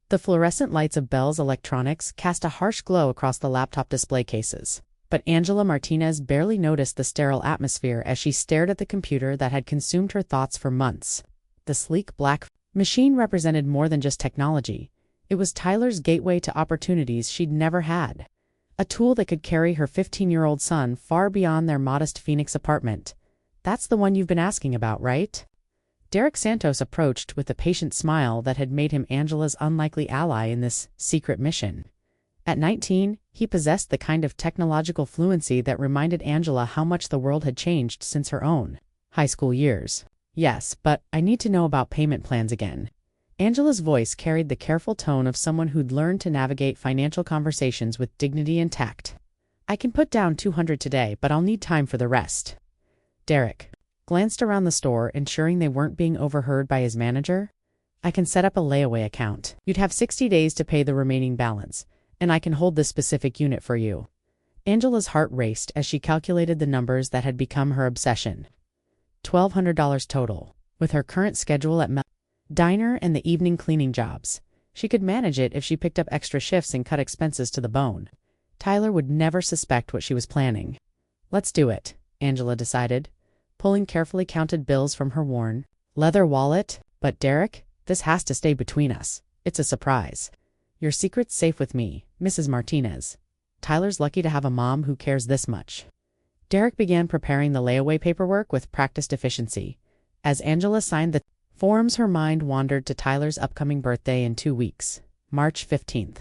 The fluorescent lights of Bell's Electronics cast a harsh glow across the laptop display cases. But Angela Martinez barely noticed the sterile atmosphere as she stared at the computer that had consumed her thoughts for months. The sleek black machine represented more than just technology. It was Tyler's gateway to opportunities she'd never had. A tool that could carry her 15-year-old son far beyond their modest Phoenix apartment. That's the one you've been asking about, right? Derek Santos approached with a patient smile that had made him Angela's unlikely ally in this secret mission. At 19, he possessed the kind of technological fluency that reminded Angela how much the world had changed since her own high school years. Yes, but I need to know about payment plans again. Angela's voice carried the careful tone of someone who'd learned to navigate financial conversations with dignity and tact. I can put down $200 today, but I'll need time for the rest. Derek glanced around the store, ensuring they weren't being overheard by his manager. I can set up a layaway account. You'd have 60 days to pay the remaining balance, and I can hold this specific unit for you. Angela's heart raced as she calculated the numbers that had become her obsession. $1,200 total. With her current schedule at diner and the evening cleaning jobs, she could manage it if she picked up extra shifts and cut expenses to the bone. Tyler would never suspect what she was planning. Let's do it, Angela decided, pulling carefully counted bills from her worn leather wallet. But Derek, this has to stay between us. It's a surprise. Your secret's safe with me, Mrs. Martinez. Tyler's lucky to have a mom who cares this much. Derek began preparing the layaway paperwork with practiced efficiency. As Angela signed the forms, her mind wandered to Tyler's upcoming birthday in 2 weeks, March 15th.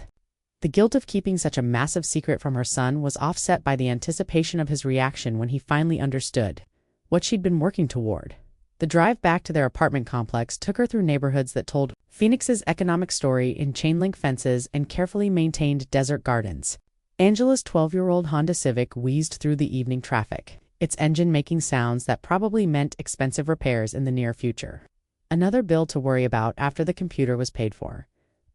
The guilt of keeping such a massive secret from her son was offset by the anticipation of his reaction when he finally understood what she'd been working toward. The drive back to their apartment complex took her through neighborhoods that told Phoenix's economic story in chain-link fences and carefully maintained desert gardens. Angela's 12-year-old Honda Civic wheezed through the evening traffic, its engine making sounds that probably meant expensive repairs in the near future. Another bill to worry about after the computer was paid for.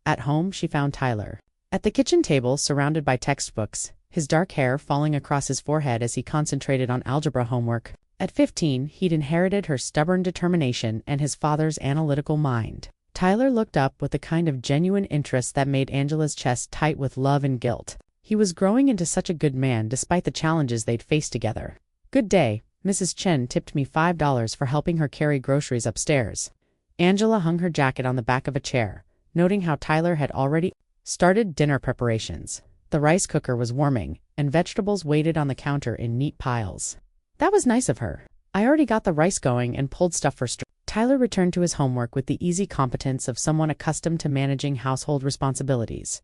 At home, she found Tyler at the kitchen table, surrounded by textbooks, his dark hair falling across his forehead as he concentrated on algebra homework. At 15, he'd inherited her stubborn determination and his father's analytical mind. Tyler looked up with the kind of genuine interest that made Angela's chest tight with love and guilt. He was growing into such a good man despite the challenges they'd faced together. Good day. Mrs. Chen tipped me $5 for helping her carry groceries upstairs. Angela hung her jacket on the back of a chair, noting how Tyler had already started dinner preparations. The rice cooker was warming, and vegetables waited on the counter in neat piles. That was nice of her. I already got the rice going and pulled stuff for Tyler returned to his homework with the easy competence of someone accustomed to managing household responsibilities.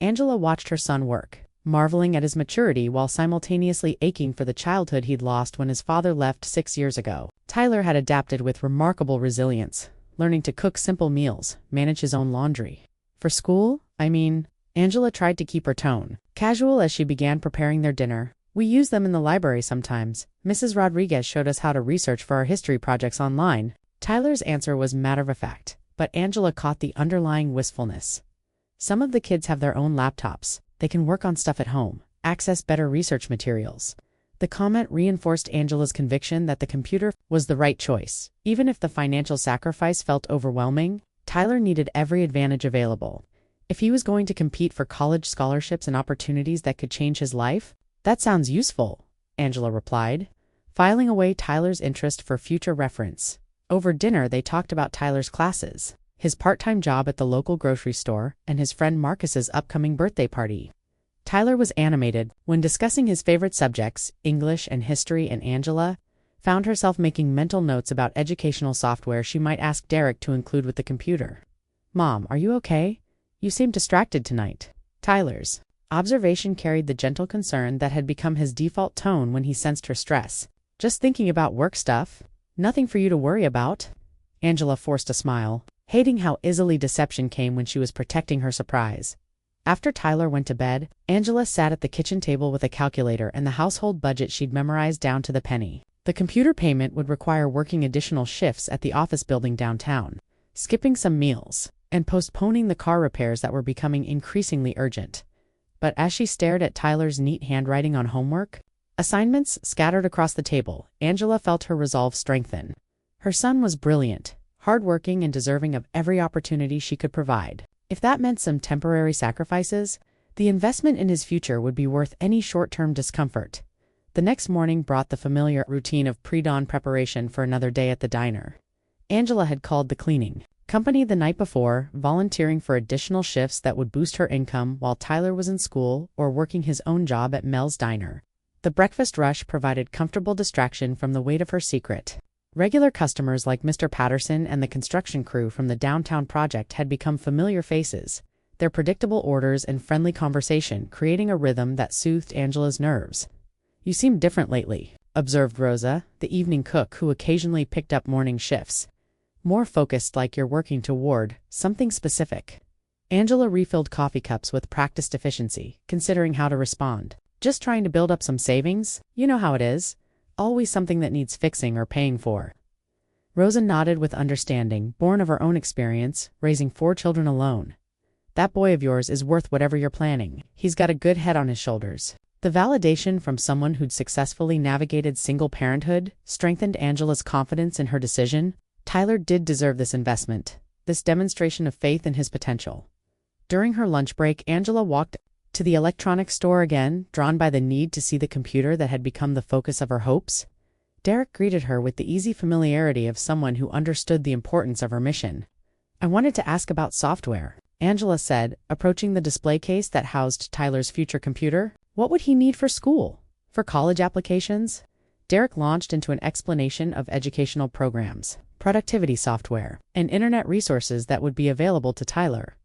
Angela watched her son work, marveling at his maturity while simultaneously aching for the childhood he'd lost when his father left 6 years ago. Tyler had adapted with remarkable resilience, learning to cook simple meals, manage his own laundry. For school, Angela tried to keep her tone casual as she began preparing their dinner. We use them in the library sometimes. Mrs. Rodriguez showed us how to research for our history projects online. Tyler's answer was matter-of-fact, but Angela caught the underlying wistfulness. Some of the kids have their own laptops. They can work on stuff at home, access better research materials. The comment reinforced Angela's conviction that the computer was the right choice. Even if the financial sacrifice felt overwhelming, Tyler needed every advantage available. If he was going to compete for college scholarships and opportunities that could change his life, that sounds useful, Angela replied, filing away Tyler's interest for future reference. Over dinner, they talked about Tyler's classes, his part-time job at the local grocery store, and his friend Marcus's upcoming birthday party. Tyler was animated when discussing his favorite subjects, English and history, and Angela found herself making mental notes about educational software she might ask Derek to include with the computer. Mom, are you okay? You seem distracted tonight. Tyler's observation carried the gentle concern that had become his default tone when he sensed her stress. Just thinking about work stuff. Nothing for you to worry about. Angela forced a smile, hating how easily deception came when she was protecting her surprise. After Tyler went to bed, Angela sat at the kitchen table with a calculator and the household budget she'd memorized down to the penny. The computer payment would require working additional shifts at the office building downtown, skipping some meals, and postponing the car repairs that were becoming increasingly urgent. But as she stared at Tyler's neat handwriting on homework assignments scattered across the table, Angela felt her resolve strengthen. Her son was brilliant, hardworking, and deserving of every opportunity she could provide. If that meant some temporary sacrifices, the investment in his future would be worth any short-term discomfort. The next morning brought the familiar routine of pre-dawn preparation for another day at the diner. Angela had called the cleaning company the night before, volunteering for additional shifts that would boost her income while Tyler was in school or working his own job at Mel's Diner. The breakfast rush provided comfortable distraction from the weight of her secret. Regular customers like Mr. Patterson and the construction crew from the downtown project had become familiar faces, their predictable orders and friendly conversation creating a rhythm that soothed Angela's nerves. "You seem different lately," observed Rosa, the evening cook who occasionally picked up morning shifts. "More focused, like you're working toward something specific." Angela refilled coffee cups with practiced efficiency, considering how to respond. "Just trying to build up some savings? You know how it is. Always something that needs fixing or paying for." Rosa nodded with understanding, born of her own experience, raising 4 children alone. "That boy of yours is worth whatever you're planning. He's got a good head on his shoulders." The validation from someone who'd successfully navigated single parenthood strengthened Angela's confidence in her decision. Tyler did deserve this investment, this demonstration of faith in his potential. During her lunch break, Angela walked to the electronics store again, drawn by the need to see the computer that had become the focus of her hopes. Derek greeted her with the easy familiarity of someone who understood the importance of her mission. "I wanted to ask about software," Angela said, approaching the display case that housed Tyler's future computer. "What would he need for school? For college applications?" Derek launched into an explanation of educational programs, productivity software, and internet resources that would be available to Tyler.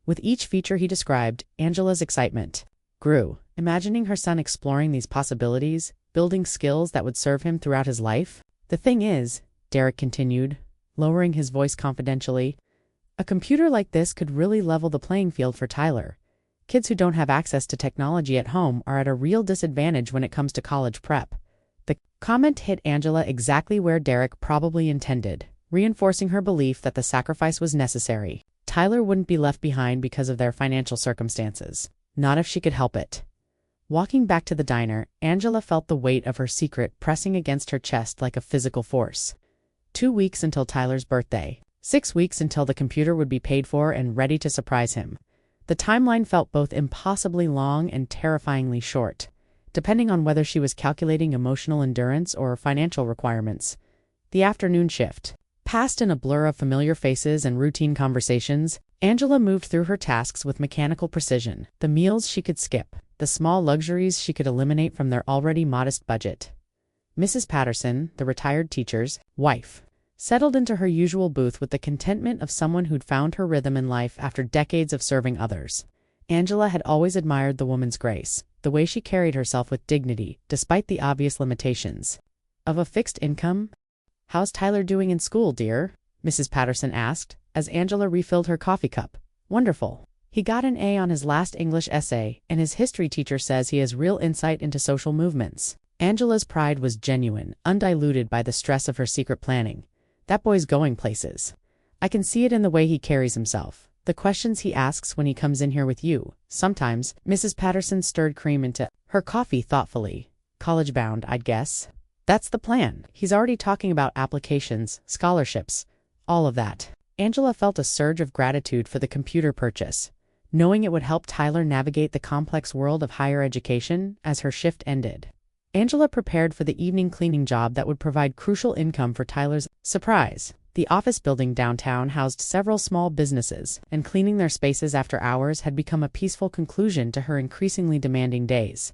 With each feature he described, Angela's excitement grew, imagining her son exploring these possibilities, building skills that would serve him throughout his life. "The thing is," Derek continued, lowering his voice confidentially, "a computer like this could really level the playing field for Tyler. Kids who don't have access to technology at home are at a real disadvantage when it comes to college prep." The comment hit Angela exactly where Derek probably intended, reinforcing her belief that the sacrifice was necessary. Tyler wouldn't be left behind because of their financial circumstances, not if she could help it. Walking back to the diner, Angela felt the weight of her secret pressing against her chest like a physical force. 2 weeks until Tyler's birthday. 6 weeks until the computer would be paid for and ready to surprise him. The timeline felt both impossibly long and terrifyingly short, depending on whether she was calculating emotional endurance or financial requirements. The afternoon shift passed in a blur of familiar faces and routine conversations. Angela moved through her tasks with mechanical precision, the meals she could skip, the small luxuries she could eliminate from their already modest budget. Mrs. Patterson, the retired teacher's wife, settled into her usual booth with the contentment of someone who'd found her rhythm in life after decades of serving others. Angela had always admired the woman's grace, the way she carried herself with dignity, despite the obvious limitations of a fixed income. "How's Tyler doing in school, dear?" Mrs. Patterson asked, as Angela refilled her coffee cup. "Wonderful. He got an A on his last English essay, and his history teacher says he has real insight into social movements." Angela's pride was genuine, undiluted by the stress of her secret planning. "That boy's going places. I can see it in the way he carries himself, the questions he asks when he comes in here with you. Sometimes." Mrs. Patterson stirred cream into her coffee thoughtfully. "College-bound, I'd guess." "That's the plan. He's already talking about applications, scholarships, all of that." Angela felt a surge of gratitude for the computer purchase, knowing it would help Tyler navigate the complex world of higher education as her shift ended. Angela prepared for the evening cleaning job that would provide crucial income for Tyler's surprise. The office building downtown housed several small businesses, and cleaning their spaces after hours had become a peaceful conclusion to her increasingly demanding days.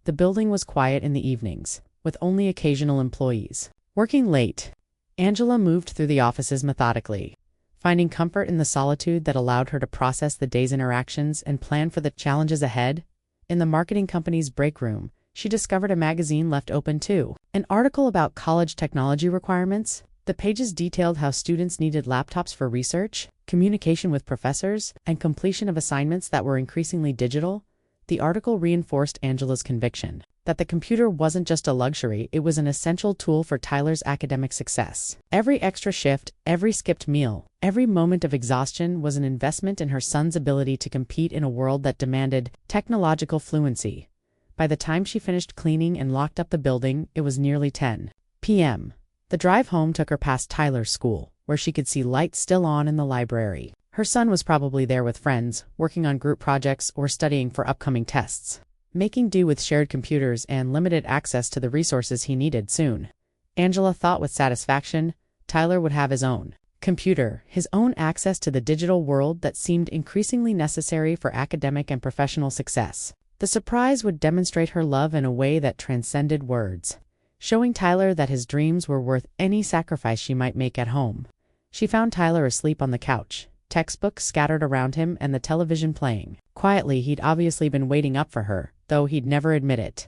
The building was quiet in the evenings, with only occasional employees working late. Angela moved through the offices methodically, finding comfort in the solitude that allowed her to process the day's interactions and plan for the challenges ahead. In the marketing company's break room, she discovered a magazine left open too, an article about college technology requirements. The pages detailed how students needed laptops for research, communication with professors, and completion of assignments that were increasingly digital. The article reinforced Angela's conviction that the computer wasn't just a luxury, it was an essential tool for Tyler's academic success. Every extra shift, every skipped meal, every moment of exhaustion was an investment in her son's ability to compete in a world that demanded technological fluency. By the time she finished cleaning and locked up the building, it was nearly 10 p.m. The drive home took her past Tyler's school, where she could see lights still on in the library. Her son was probably there with friends, working on group projects or studying for upcoming tests. Making do with shared computers and limited access to the resources he needed soon. Angela thought with satisfaction, Tyler would have his own computer, his own access to the digital world that seemed increasingly necessary for academic and professional success. The surprise would demonstrate her love in a way that transcended words, showing Tyler that his dreams were worth any sacrifice she might make at home. She found Tyler asleep on the couch, textbooks scattered around him and the television playing. Quietly, he'd obviously been waiting up for her, though he'd never admit it.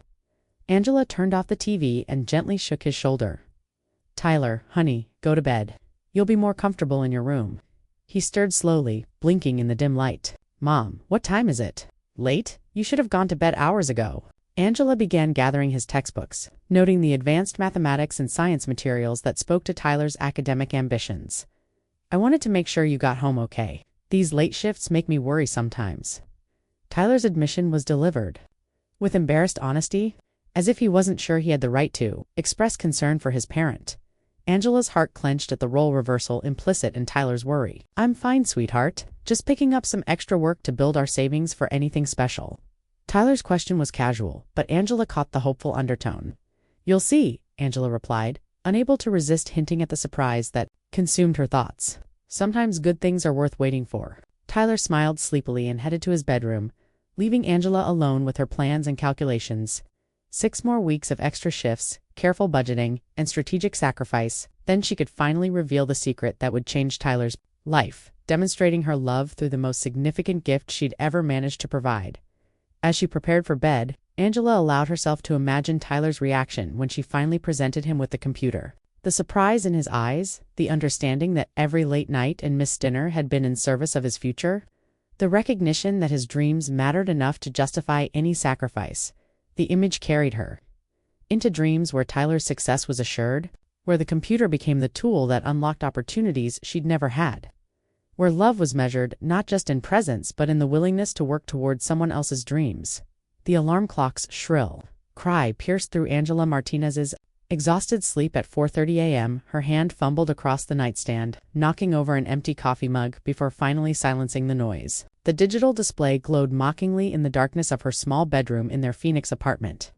Angela turned off the TV and gently shook his shoulder. "Tyler, honey, go to bed. You'll be more comfortable in your room." He stirred slowly, blinking in the dim light. "Mom, what time is it? Late? You should have gone to bed hours ago." Angela began gathering his textbooks, noting the advanced mathematics and science materials that spoke to Tyler's academic ambitions. "I wanted to make sure you got home okay. These late shifts make me worry sometimes." Tyler's admission was delivered with embarrassed honesty, as if he wasn't sure he had the right to express concern for his parent. Angela's heart clenched at the role reversal implicit in Tyler's worry. "I'm fine, sweetheart. Just picking up some extra work to build our savings for anything special." Tyler's question was casual, but Angela caught the hopeful undertone. "You'll see," Angela replied, unable to resist hinting at the surprise that consumed her thoughts. "Sometimes good things are worth waiting for." Tyler smiled sleepily and headed to his bedroom, leaving Angela alone with her plans and calculations. 6 more weeks of extra shifts, careful budgeting, and strategic sacrifice, then she could finally reveal the secret that would change Tyler's life, demonstrating her love through the most significant gift she'd ever managed to provide. As she prepared for bed, Angela allowed herself to imagine Tyler's reaction when she finally presented him with the computer. The surprise in his eyes, the understanding that every late night and missed dinner had been in service of his future, the recognition that his dreams mattered enough to justify any sacrifice. The image carried her into dreams where Tyler's success was assured, where the computer became the tool that unlocked opportunities she'd never had, where love was measured not just in presence but in the willingness to work toward someone else's dreams. The alarm clock's shrill cry pierced through Angela Martinez's exhausted sleep at 4:30 a.m. Her hand fumbled across the nightstand, knocking over an empty coffee mug before finally silencing the noise. The digital display glowed mockingly in the darkness of her small bedroom in their Phoenix apartment.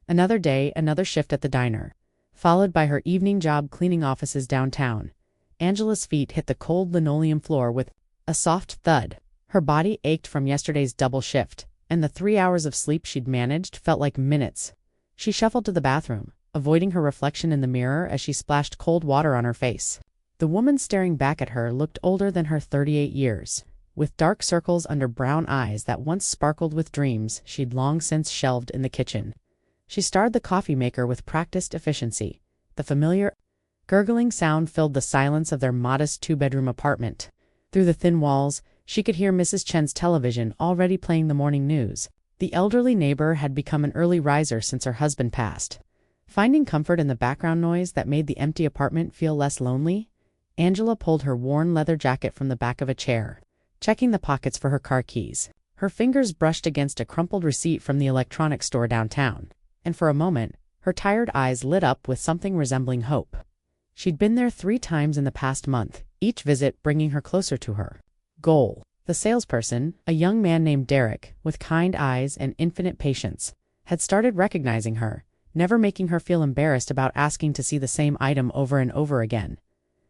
Another day, another shift at the diner, followed by her evening job cleaning offices downtown. Angela's feet hit the cold linoleum floor with a soft thud. Her body ached from yesterday's double shift, and the 3 hours of sleep she'd managed felt like minutes. She shuffled to the bathroom, avoiding her reflection in the mirror as she splashed cold water on her face. The woman staring back at her looked older than her 38 years, with dark circles under brown eyes that once sparkled with dreams she'd long since shelved in the kitchen. She started the coffee maker with practiced efficiency. The familiar, gurgling sound filled the silence of their modest 2-bedroom apartment. Through the thin walls, she could hear Mrs. Chen's television already playing the morning news. The elderly neighbor had become an early riser since her husband passed. Finding comfort in the background noise that made the empty apartment feel less lonely, Angela pulled her worn leather jacket from the back of a chair, checking the pockets for her car keys. Her fingers brushed against a crumpled receipt from the electronics store downtown, and for a moment, her tired eyes lit up with something resembling hope. She'd been there 3 times in the past month, each visit bringing her closer to her goal. The salesperson, a young man named Derek, with kind eyes and infinite patience, had started recognizing her, never making her feel embarrassed about asking to see the same item over and over again.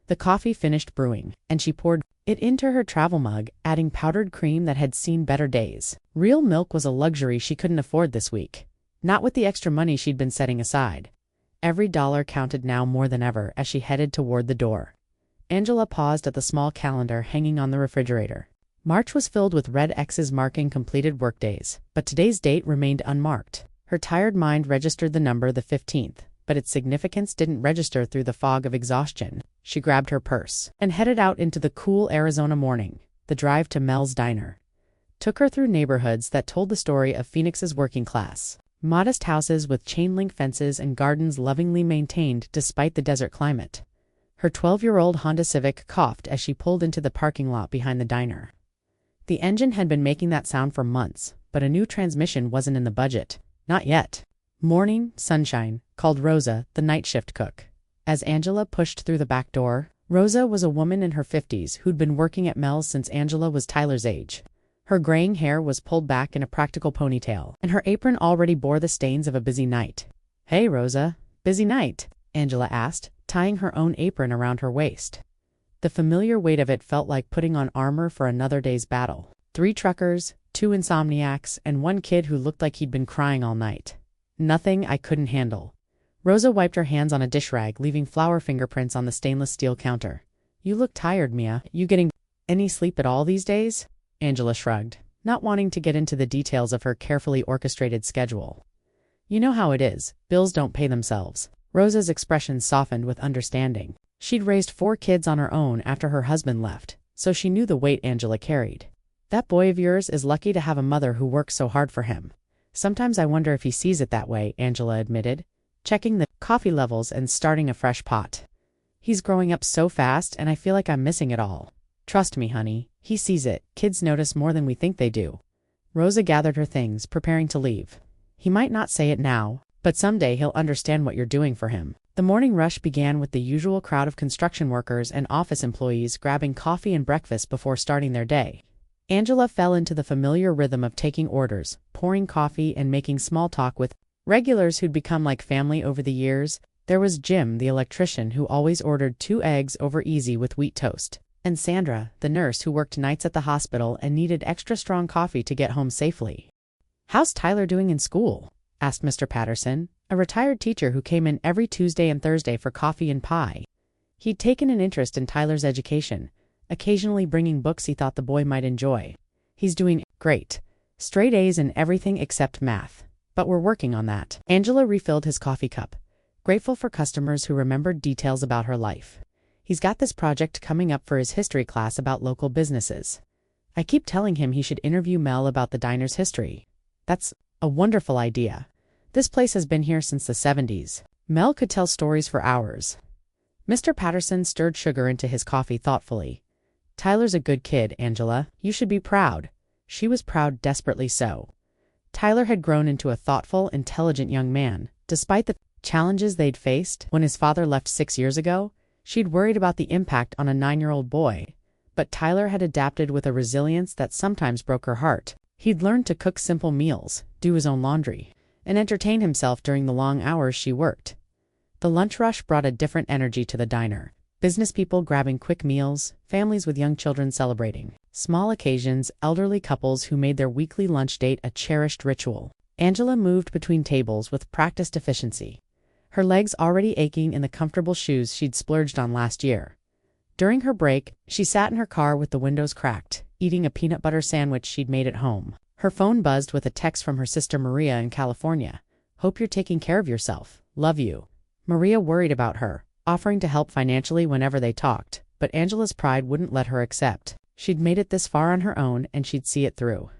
The coffee finished brewing, and she poured it into her travel mug, adding powdered cream that had seen better days. Real milk was a luxury she couldn't afford this week, not with the extra money she'd been setting aside. Every dollar counted now more than ever as she headed toward the door. Angela paused at the small calendar hanging on the refrigerator. March was filled with red X's marking completed workdays, but today's date remained unmarked. Her tired mind registered the number the 15th, but its significance didn't register through the fog of exhaustion. She grabbed her purse and headed out into the cool Arizona morning. The drive to Mel's Diner took her through neighborhoods that told the story of Phoenix's working class. Modest houses with chain-link fences and gardens lovingly maintained despite the desert climate. Her 12-year-old Honda Civic coughed as she pulled into the parking lot behind the diner. The engine had been making that sound for months, but a new transmission wasn't in the budget. Not yet. "Morning, sunshine," called Rosa, the night shift cook. As Angela pushed through the back door, Rosa was a woman in her 50s who'd been working at Mel's since Angela was Tyler's age. Her graying hair was pulled back in a practical ponytail, and her apron already bore the stains of a busy night. "Hey, Rosa, busy night?" Angela asked, tying her own apron around her waist. The familiar weight of it felt like putting on armor for another day's battle. 3 truckers, 2 insomniacs, and 1 kid who looked like he'd been crying all night. Nothing I couldn't handle. Rosa wiped her hands on a dish rag, leaving flour fingerprints on the stainless steel counter. "You look tired, Mia. You getting any sleep at all these days?" Angela shrugged, not wanting to get into the details of her carefully orchestrated schedule. "You know how it is. Bills don't pay themselves." Rosa's expression softened with understanding. She'd raised 4 kids on her own after her husband left, so she knew the weight Angela carried. "That boy of yours is lucky to have a mother who works so hard for him. Sometimes I wonder if he sees it that way," Angela admitted, checking the coffee levels and starting a fresh pot. "He's growing up so fast, and I feel like I'm missing it all." "Trust me, honey, he sees it. Kids notice more than we think they do." Rosa gathered her things, preparing to leave. "He might not say it now, but someday he'll understand what you're doing for him." The morning rush began with the usual crowd of construction workers and office employees grabbing coffee and breakfast before starting their day. Angela fell into the familiar rhythm of taking orders, pouring coffee, and making small talk with regulars who'd become like family over the years. There was Jim, the electrician, who always ordered 2 eggs over easy with wheat toast, and Sandra, the nurse who worked nights at the hospital and needed extra strong coffee to get home safely. "How's Tyler doing in school?" asked Mr. Patterson, a retired teacher who came in every Tuesday and Thursday for coffee and pie. He'd taken an interest in Tyler's education, occasionally bringing books he thought the boy might enjoy. "He's doing great. Straight A's in everything except math. But we're working on that." Angela refilled his coffee cup, grateful for customers who remembered details about her life. "He's got this project coming up for his history class about local businesses. I keep telling him he should interview Mel about the diner's history." "That's a wonderful idea. This place has been here since the 70s. Mel could tell stories for hours." Mr. Patterson stirred sugar into his coffee thoughtfully. "Tyler's a good kid, Angela. You should be proud." She was proud, desperately so. Tyler had grown into a thoughtful, intelligent young man. Despite the challenges they'd faced when his father left 6 years ago, she'd worried about the impact on a 9-year-old boy. But Tyler had adapted with a resilience that sometimes broke her heart. He'd learned to cook simple meals, do his own laundry, and entertain himself during the long hours she worked. The lunch rush brought a different energy to the diner. Business people grabbing quick meals, families with young children celebrating, small occasions, elderly couples who made their weekly lunch date a cherished ritual. Angela moved between tables with practiced efficiency, her legs already aching in the comfortable shoes she'd splurged on last year. During her break, she sat in her car with the windows cracked, eating a peanut butter sandwich she'd made at home. Her phone buzzed with a text from her sister Maria in California. "Hope you're taking care of yourself. Love you." Maria worried about her, offering to help financially whenever they talked, but Angela's pride wouldn't let her accept. She'd made it this far on her own, and she'd see it through.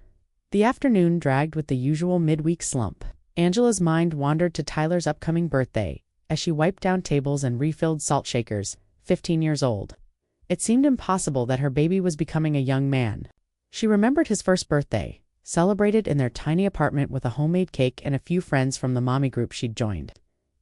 The afternoon dragged with the usual midweek slump. Angela's mind wandered to Tyler's upcoming birthday, as she wiped down tables and refilled salt shakers, 15 years old. It seemed impossible that her baby was becoming a young man. She remembered his first birthday, celebrated in their tiny apartment with a homemade cake and a few friends from the mommy group she'd joined.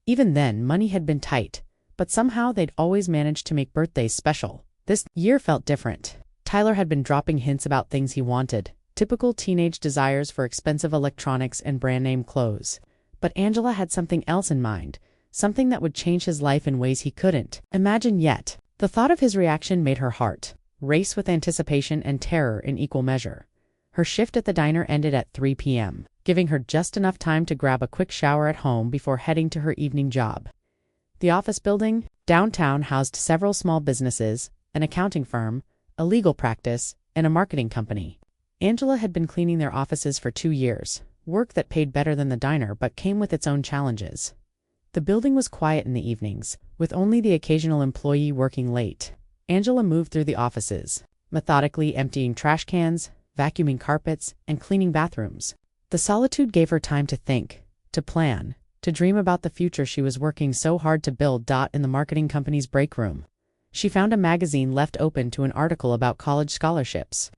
Even then, money had been tight, but somehow they'd always managed to make birthdays special. This year felt different. Tyler had been dropping hints about things he wanted, typical teenage desires for expensive electronics and brand-name clothes. But Angela had something else in mind, something that would change his life in ways he couldn't imagine yet. The thought of his reaction made her heart race with anticipation and terror in equal measure. Her shift at the diner ended at 3 p.m., giving her just enough time to grab a quick shower at home before heading to her evening job. The office building downtown housed several small businesses, an accounting firm, a legal practice, and a marketing company. Angela had been cleaning their offices for 2 years, work that paid better than the diner but came with its own challenges. The building was quiet in the evenings, with only the occasional employee working late. Angela moved through the offices, methodically emptying trash cans, vacuuming carpets, and cleaning bathrooms. The solitude gave her time to think, to plan, to dream about the future she was working so hard to build. In the marketing company's break room, she found a magazine left open to an article about college scholarships.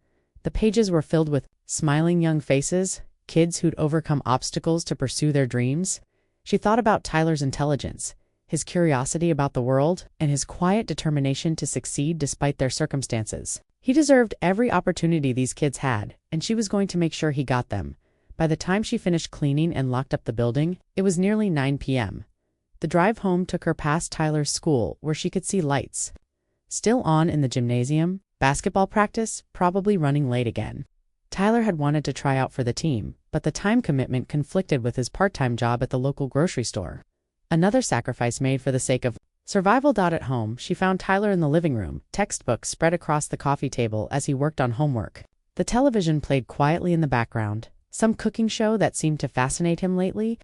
The pages were filled with smiling young faces, kids who'd overcome obstacles to pursue their dreams. She thought about Tyler's intelligence, his curiosity about the world, and his quiet determination to succeed despite their circumstances. He deserved every opportunity these kids had, and she was going to make sure he got them. By the time she finished cleaning and locked up the building, it was nearly 9 p.m. The drive home took her past Tyler's school, where she could see lights. Still on in the gymnasium, basketball practice, probably running late again. Tyler had wanted to try out for the team, but the time commitment conflicted with his part-time job at the local grocery store. Another sacrifice made for the sake of survival. At home, she found Tyler in the living room, textbooks spread across the coffee table as he worked on homework. The television played quietly in the background, some cooking show that seemed to fascinate him lately.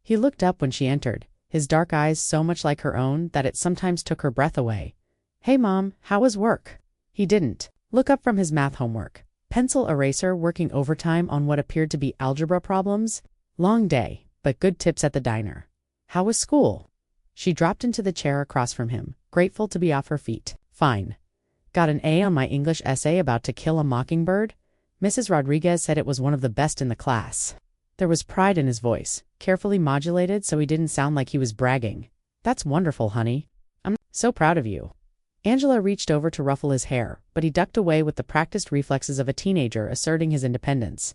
He looked up when she entered, his dark eyes so much like her own that it sometimes took her breath away. "Hey Mom, how was work?" He didn't look up from his math homework. Pencil eraser, working overtime on what appeared to be algebra problems. Long day, but good tips at the diner. "How was school?" She dropped into the chair across from him, grateful to be off her feet. "Fine. Got an A on my English essay about To Kill a Mockingbird. Mrs. Rodriguez said it was one of the best in the class." There was pride in his voice, carefully modulated so he didn't sound like he was bragging. "That's wonderful, honey. I'm so proud of you." Angela reached over to ruffle his hair, but he ducked away with the practiced reflexes of a teenager asserting his independence.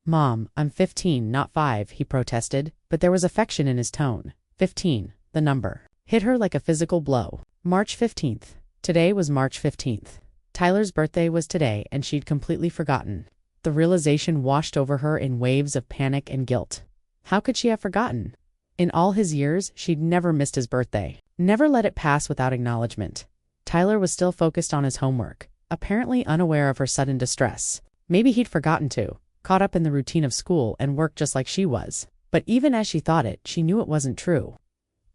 "Mom, I'm 15, not 5, he protested, but there was affection in his tone. 15, the number, hit her like a physical blow. March 15th. Today was March 15th. Tyler's birthday was today, and she'd completely forgotten. The realization washed over her in waves of panic and guilt. How could she have forgotten? In all his years, she'd never missed his birthday, never let it pass without acknowledgement. Tyler was still focused on his homework, apparently unaware of her sudden distress. Maybe he'd forgotten to, caught up in the routine of school and work just like she was. But even as she thought it, she knew it wasn't true.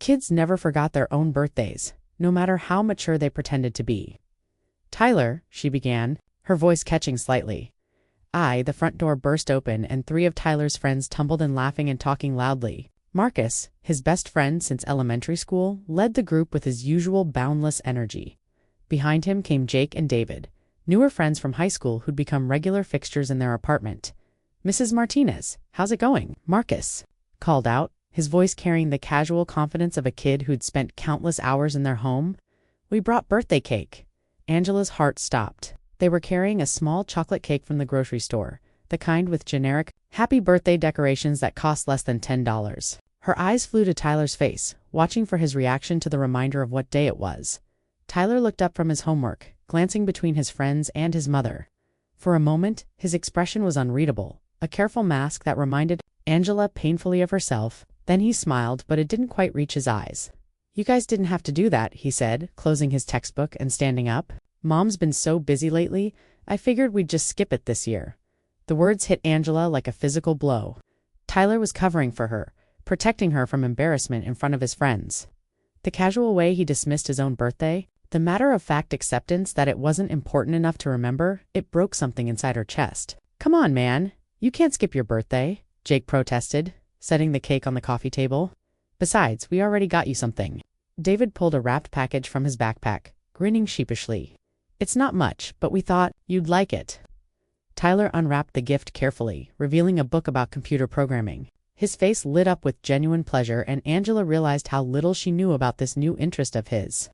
Kids never forgot their own birthdays, no matter how mature they pretended to be. "Tyler," she began, her voice catching slightly. The front door burst open and 3 of Tyler's friends tumbled in, laughing and talking loudly. Marcus, his best friend since elementary school, led the group with his usual boundless energy. Behind him came Jake and David, newer friends from high school who'd become regular fixtures in their apartment. "Mrs. Martinez, how's it going?" Marcus called out, his voice carrying the casual confidence of a kid who'd spent countless hours in their home. "We brought birthday cake." Angela's heart stopped. They were carrying a small chocolate cake from the grocery store, the kind with generic, happy birthday decorations that cost less than $10. Her eyes flew to Tyler's face, watching for his reaction to the reminder of what day it was. Tyler looked up from his homework, glancing between his friends and his mother. For a moment, his expression was unreadable, a careful mask that reminded Angela painfully of herself. Then he smiled, but it didn't quite reach his eyes. "You guys didn't have to do that," he said, closing his textbook and standing up. "Mom's been so busy lately, I figured we'd just skip it this year." The words hit Angela like a physical blow. Tyler was covering for her, protecting her from embarrassment in front of his friends. The casual way he dismissed his own birthday, the matter-of-fact acceptance that it wasn't important enough to remember, it broke something inside her chest. "Come on, man. You can't skip your birthday," Jake protested, setting the cake on the coffee table. "Besides, we already got you something." David pulled a wrapped package from his backpack, grinning sheepishly. "It's not much, but we thought you'd like it." Tyler unwrapped the gift carefully, revealing a book about computer programming. His face lit up with genuine pleasure, and Angela realized how little she knew about this new interest of his.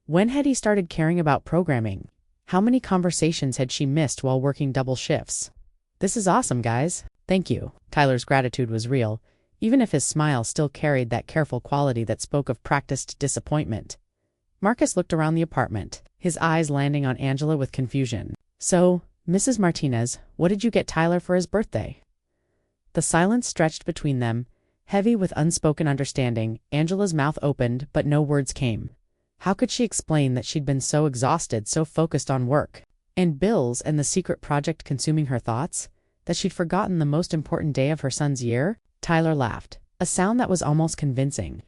When had he started caring about programming? How many conversations had she missed while working double shifts? "This is awesome, guys. Thank you." Tyler's gratitude was real, even if his smile still carried that careful quality that spoke of practiced disappointment. Marcus looked around the apartment, his eyes landing on Angela with confusion. "So, Mrs. Martinez, what did you get Tyler for his birthday?" The silence stretched between them, heavy with unspoken understanding. Angela's mouth opened, but no words came. How could she explain that she'd been so exhausted, so focused on work and bills and the secret project consuming her thoughts, that she'd forgotten the most important day of her son's year? Tyler laughed, a sound that was almost convincing.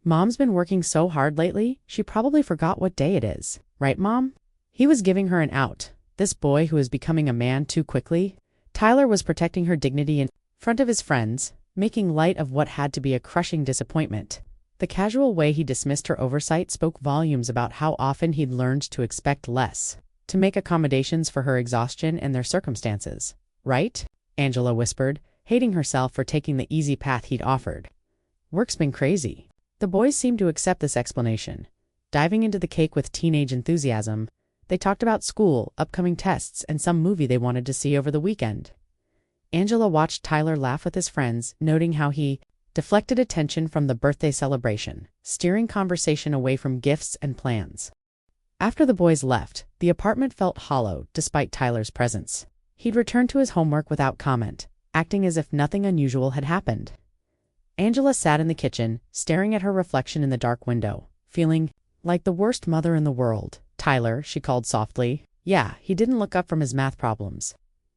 "Mom's been working so hard lately, she probably forgot what day it is. Right, Mom?" He was giving her an out. This boy who was becoming a man too quickly. Tyler was protecting her dignity in front of his friends, making light of what had to be a crushing disappointment. The casual way he dismissed her oversight spoke volumes about how often he'd learned to expect less, to make accommodations for her exhaustion and their circumstances. "Right?" Angela whispered, hating herself for taking the easy path he'd offered. "Work's been crazy." The boys seemed to accept this explanation. Diving into the cake with teenage enthusiasm, they talked about school, upcoming tests, and some movie they wanted to see over the weekend. Angela watched Tyler laugh with his friends, noting how he deflected attention from the birthday celebration, steering conversation away from gifts and plans. After the boys left, the apartment felt hollow despite Tyler's presence. He'd returned to his homework without comment, acting as if nothing unusual had happened. Angela sat in the kitchen, staring at her reflection in the dark window, feeling like the worst mother in the world. "Tyler," she called softly. Yeah, he didn't look up from his math problems.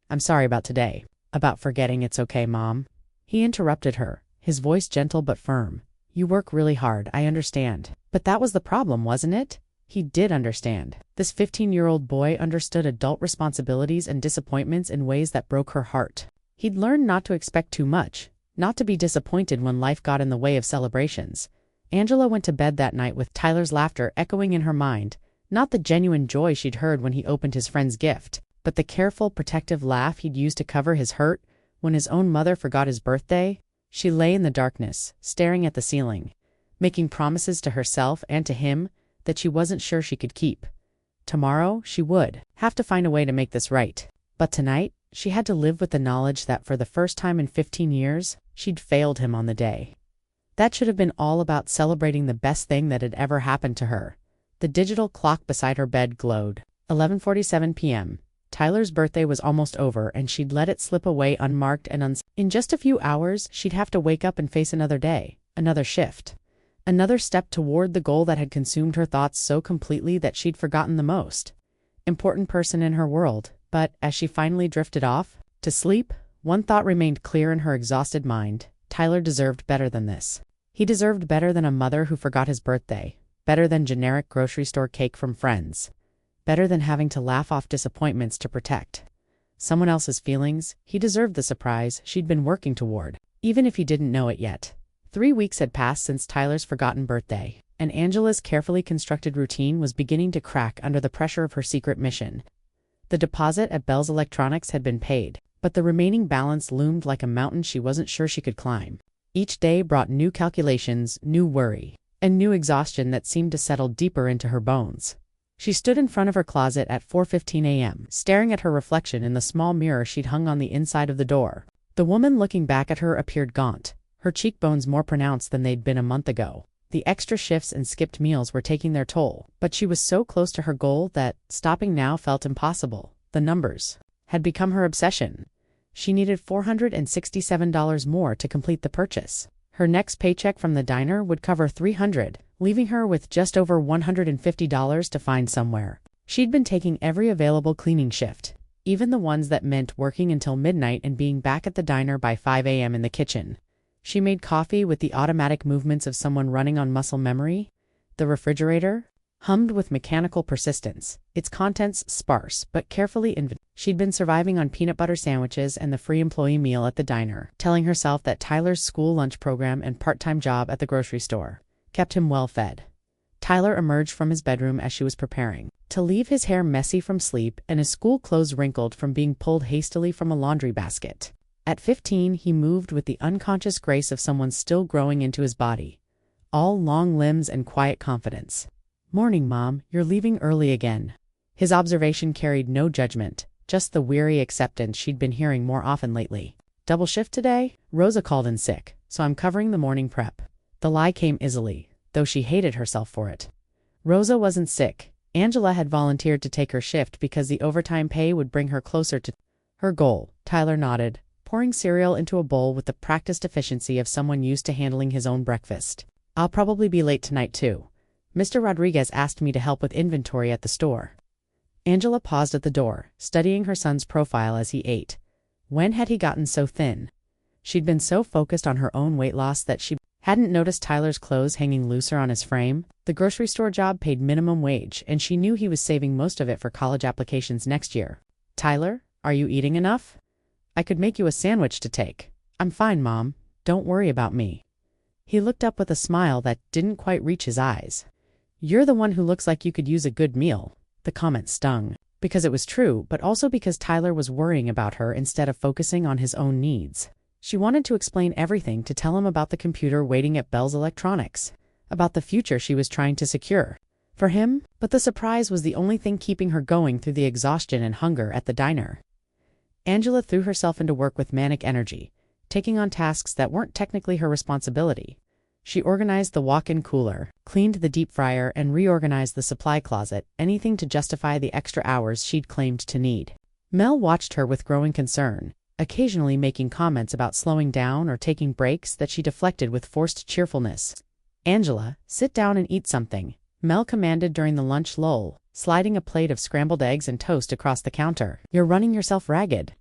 "I'm sorry about today." "About forgetting it's okay, Mom." He interrupted her, his voice gentle but firm. "You work really hard, I understand." But that was the problem, wasn't it? He did understand. This 15-year-old boy understood adult responsibilities and disappointments in ways that broke her heart. He'd learned not to expect too much, not to be disappointed when life got in the way of celebrations. Angela went to bed that night with Tyler's laughter echoing in her mind, not the genuine joy she'd heard when he opened his friend's gift, but the careful, protective laugh he'd used to cover his hurt when his own mother forgot his birthday. She lay in the darkness, staring at the ceiling, making promises to herself and to him that she wasn't sure she could keep. Tomorrow, she would have to find a way to make this right. But tonight, she had to live with the knowledge that for the first time in 15 years, she'd failed him on the day. That should have been all about celebrating the best thing that had ever happened to her. The digital clock beside her bed glowed. 11:47 p.m. Tyler's birthday was almost over, and she'd let it slip away unmarked and in just a few hours, she'd have to wake up and face another day, another shift, another step toward the goal that had consumed her thoughts so completely that she'd forgotten the most important person in her world. But as she finally drifted off to sleep, one thought remained clear in her exhausted mind. Tyler deserved better than this. He deserved better than a mother who forgot his birthday, better than generic grocery store cake from friends, better than having to laugh off disappointments to protect someone else's feelings. He deserved the surprise she'd been working toward, even if he didn't know it yet. 3 weeks had passed since Tyler's forgotten birthday, and Angela's carefully constructed routine was beginning to crack under the pressure of her secret mission. The deposit at Bell's Electronics had been paid, but the remaining balance loomed like a mountain she wasn't sure she could climb. Each day brought new calculations, new worry, and new exhaustion that seemed to settle deeper into her bones. She stood in front of her closet at 4:15 a.m., staring at her reflection in the small mirror she'd hung on the inside of the door. The woman looking back at her appeared gaunt, her cheekbones more pronounced than they'd been a month ago. The extra shifts and skipped meals were taking their toll, but she was so close to her goal that stopping now felt impossible. The numbers had become her obsession. She needed $467 more to complete the purchase. Her next paycheck from the diner would cover $300, leaving her with just over $150 to find somewhere. She'd been taking every available cleaning shift, even the ones that meant working until midnight and being back at the diner by 5 a.m. in the kitchen. She made coffee with the automatic movements of someone running on muscle memory. The refrigerator hummed with mechanical persistence, its contents sparse but carefully invented. She'd been surviving on peanut butter sandwiches and the free employee meal at the diner, telling herself that Tyler's school lunch program and part-time job at the grocery store kept him well fed. Tyler emerged from his bedroom as she was preparing to leave, his hair messy from sleep and his school clothes wrinkled from being pulled hastily from a laundry basket. At 15, he moved with the unconscious grace of someone still growing into his body, all long limbs and quiet confidence. "Morning, Mom, you're leaving early again." His observation carried no judgment, just the weary acceptance she'd been hearing more often lately. "Double shift today? Rosa called in sick, so I'm covering the morning prep." The lie came easily, though she hated herself for it. Rosa wasn't sick. Angela had volunteered to take her shift because the overtime pay would bring her closer to her goal. Tyler nodded, pouring cereal into a bowl with the practiced efficiency of someone used to handling his own breakfast. "I'll probably be late tonight too. Mr. Rodriguez asked me to help with inventory at the store." Angela paused at the door, studying her son's profile as he ate. When had he gotten so thin? She'd been so focused on her own weight loss that she hadn't noticed Tyler's clothes hanging looser on his frame. The grocery store job paid minimum wage, and she knew he was saving most of it for college applications next year. "Tyler, are you eating enough? I could make you a sandwich to take." "I'm fine, Mom. Don't worry about me." He looked up with a smile that didn't quite reach his eyes. "You're the one who looks like you could use a good meal." The comment stung, because it was true, but also because Tyler was worrying about her instead of focusing on his own needs. She wanted to explain everything, to tell him about the computer waiting at Bell's Electronics, about the future she was trying to secure for him, but the surprise was the only thing keeping her going through the exhaustion and hunger at the diner. Angela threw herself into work with manic energy, taking on tasks that weren't technically her responsibility. She organized the walk-in cooler, cleaned the deep fryer, and reorganized the supply closet, anything to justify the extra hours she'd claimed to need. Mel watched her with growing concern, occasionally making comments about slowing down or taking breaks that she deflected with forced cheerfulness. "Angela, sit down and eat something," Mel commanded during the lunch lull, sliding a plate of scrambled eggs and toast across the counter. "You're running yourself ragged."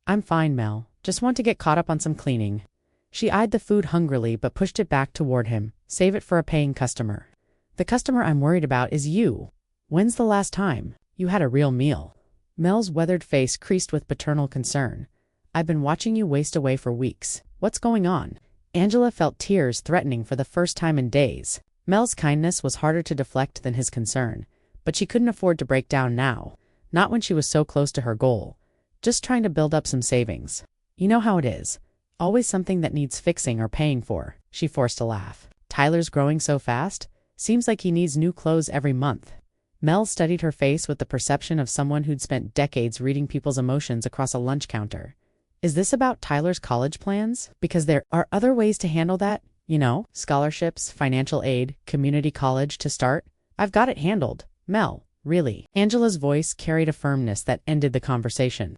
"I'm fine, Mel. Just want to get caught up on some cleaning." She eyed the food hungrily but pushed it back toward him. "Save it for a paying customer." "The customer I'm worried about is you. When's the last time you had a real meal?" Mel's weathered face creased with paternal concern. "I've been watching you waste away for weeks. What's going on?" Angela felt tears threatening for the first time in days. Mel's kindness was harder to deflect than his concern, but she couldn't afford to break down now, not when she was so close to her goal. "Just trying to build up some savings. You know how it is. Always something that needs fixing or paying for." She forced a laugh. "Tyler's growing so fast. Seems like he needs new clothes every month." Mel studied her face with the perception of someone who'd spent decades reading people's emotions across a lunch counter. "Is this about Tyler's college plans? Because there are other ways to handle that, you know, scholarships, financial aid, community college to start. I've got it handled, Mel, really." Angela's voice carried a firmness that ended the conversation,